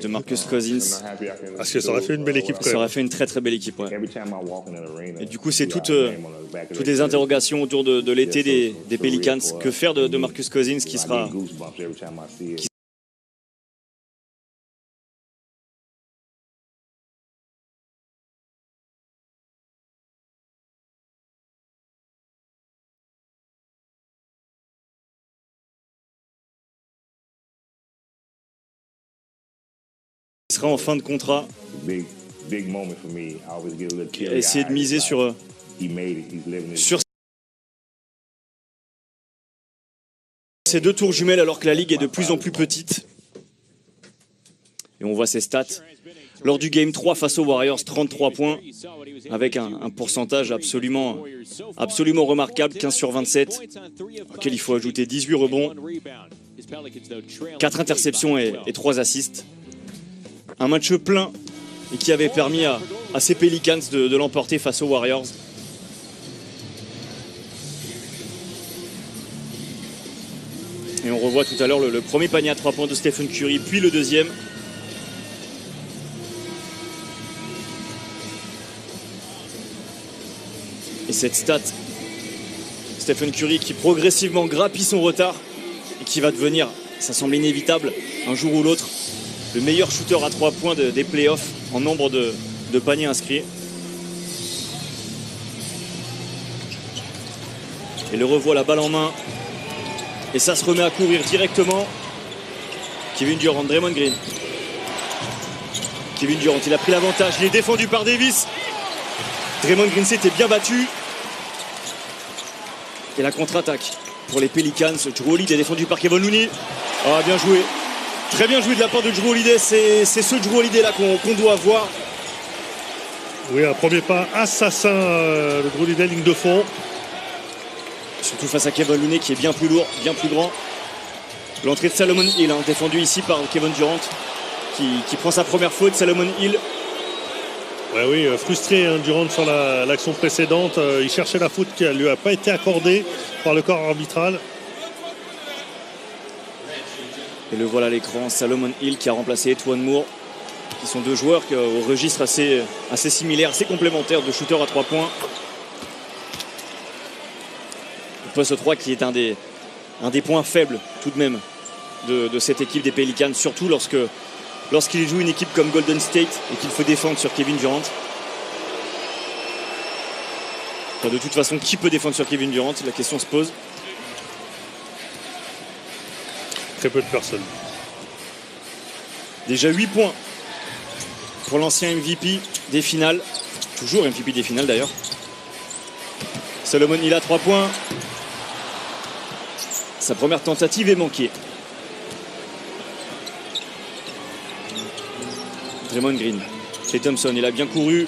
de Marcus Cousins. Parce que ça aurait fait une belle équipe quand même. Ça aurait fait une très très belle équipe, ouais. Et du coup, c'est toutes les interrogations autour de l'été des Pelicans. Que faire de Marcus Cousins qui sera en fin de contrat. Essayer de miser sur ces deux tours jumelles alors que la ligue est de plus en plus petite. Et on voit ses stats. Lors du Game 3 face aux Warriors, 33 points, avec un pourcentage absolument remarquable, 15 sur 27, auquel il faut ajouter 18 rebonds, 4 interceptions et 3 assists. Un match plein et qui avait permis à ces Pelicans de l'emporter face aux Warriors. Et on revoit tout à l'heure le premier panier à 3 points de Stephen Curry, puis le deuxième. Et cette stat, Stephen Curry qui progressivement grappille son retard et qui va devenir, ça semble inévitable, un jour ou l'autre, le meilleur shooter à 3 points des playoffs en nombre de paniers inscrits. Et le revoit la balle en main. Et ça se remet à courir directement. Kevin Durant, Draymond Green. Kevin Durant, il a pris l'avantage. Il est défendu par Davis. Draymond Green s'était bien battu. Et la contre-attaque pour les Pelicans. Jrue Holiday est défendu par Kevon Looney. Ah, bien joué. Très bien joué de la part de Jrue Holiday. C'est ce Jrue Holiday là qu'on doit voir. Oui, un premier pas assassin de Jrue Holiday, ligne de fond. Surtout face à Kevon Looney qui est bien plus lourd, bien plus grand. L'entrée de Solomon Hill, défendu ici par Kevin Durant, qui prend sa première faute. Solomon Hill. Ouais, oui, frustré Durant sur l'action précédente. Il cherchait la faute qui ne lui a pas été accordée par le corps arbitral. Et le voilà à l'écran, Solomon Hill qui a remplacé Etuan Moore, qui sont deux joueurs au registre assez similaire, assez complémentaire de shooters à 3 points. Le poste 3 qui est un des points faibles tout de même de cette équipe des Pelicans, surtout lorsqu'il joue une équipe comme Golden State et qu'il faut défendre sur Kevin Durant. Enfin, de toute façon, qui peut défendre sur Kevin Durant? La question se pose. Très peu de personnes. Déjà 8 points pour l'ancien MVP des finales. Toujours MVP des finales d'ailleurs. Solomon Hill a 3 points. Sa première tentative est manquée. Draymond Green. Klay Thompson, il a bien couru.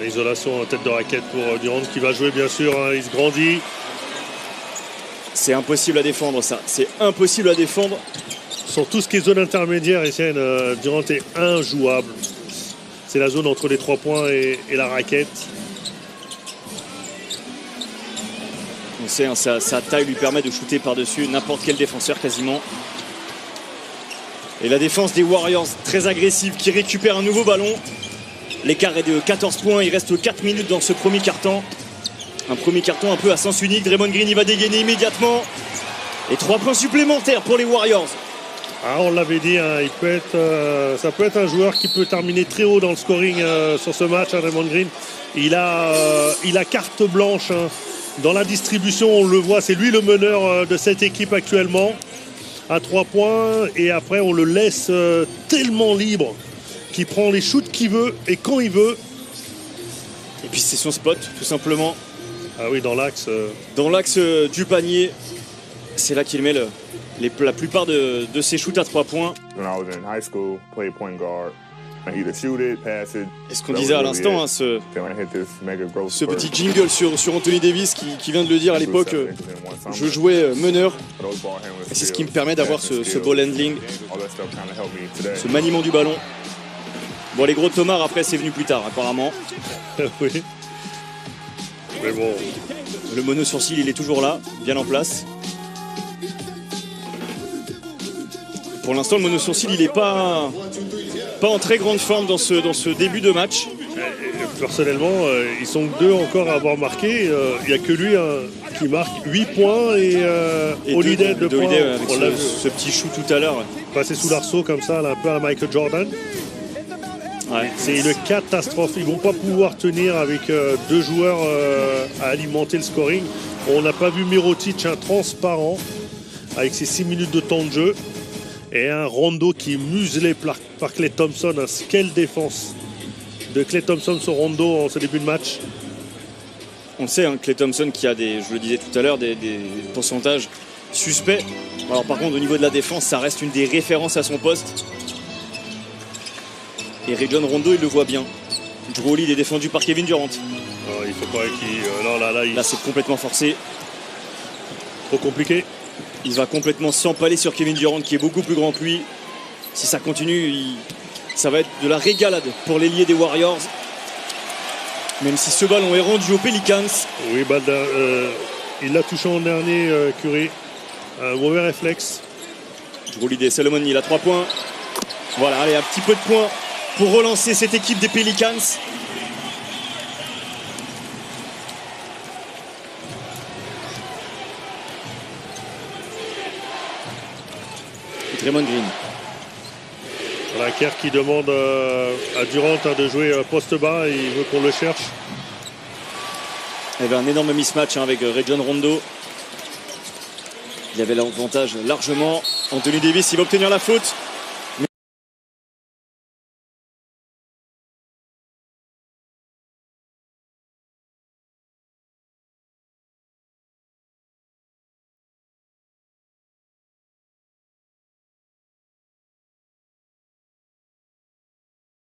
Isolation en tête de raquette pour Durant qui va jouer bien sûr. Il se grandit. C'est impossible à défendre ça. C'est impossible à défendre. Sur tout ce qui est zone intermédiaire, Etienne, Durant est injouable. C'est la zone entre les 3 points et la raquette. On sait, sa taille lui permet de shooter par-dessus n'importe quel défenseur quasiment. Et la défense des Warriors, très agressive, qui récupère un nouveau ballon. L'écart est de 14 points. Il reste 4 minutes dans ce premier quart-temps. Un premier carton un peu à sens unique. Draymond Green, il va dégainer immédiatement. Et 3 points supplémentaires pour les Warriors. Ah, on l'avait dit, ça peut être un joueur qui peut terminer très haut dans le scoring sur ce match, Draymond Green. Il a carte blanche dans la distribution, on le voit, c'est lui le meneur de cette équipe actuellement. À 3 points, et après on le laisse tellement libre qu'il prend les shoots qu'il veut et quand il veut. Et puis c'est son spot, tout simplement. Ah oui, dans l'axe. Dans l'axe du panier. C'est là qu'il met la plupart de ses shoots à 3 points. Et ce qu'on disait à l'instant, ce petit jingle sur Anthony Davis qui vient de le dire à l'époque, je jouais meneur. Et c'est ce qui me permet d'avoir ce ball handling, ce maniement du ballon. Bon, les gros tomards, après, c'est venu plus tard, apparemment. Oui. Mais bon. Le mono sourcil, il est toujours là, bien en place. Pour l'instant, le mono-sourcil, il n'est pas en très grande forme dans ce début de match. Personnellement, ils sont que 2 encore à avoir marqué. Il n'y a que lui qui marque 8 points et Holiday 2 points. Avec ce petit chou tout à l'heure. Passé sous l'arceau comme ça, là, un peu à la Michael Jordan. Ouais. C'est une catastrophe. Ils ne vont pas pouvoir tenir avec 2 joueurs à alimenter le scoring. On n'a pas vu Mirotic transparent avec ses 6 minutes de temps de jeu. Et un Rondo qui est muselé par Klay Thompson. Quelle défense de Klay Thompson sur Rondo en ce début de match. On le sait, hein, Klay Thompson qui a je le disais tout à l'heure, des pourcentages suspects. Alors par contre, au niveau de la défense, ça reste une des références à son poste. Et Rajon Rondo, il le voit bien. Jrue Holiday est défendu par Kevin Durant. Oh, il faut pas qu'il... Là, c'est complètement forcé. Trop compliqué. Il va complètement s'empaler sur Kevin Durant, qui est beaucoup plus grand que lui. Si ça continue, ça va être de la régalade pour l'ailier des Warriors. Même si ce ballon est rendu aux Pelicans. Oui, il l'a touché en dernier, Curry. Un mauvais réflexe. Jrue Holiday, Solomon, il a 3 points. Voilà, allez, un petit peu de points pour relancer cette équipe des Pelicans. Draymond Green. Voilà, Kerr qui demande à Durant de jouer poste bas et il veut qu'on le cherche. Il y avait un énorme mismatch avec Rajon Rondo. Il avait l'avantage largement. Anthony Davis, il va obtenir la faute.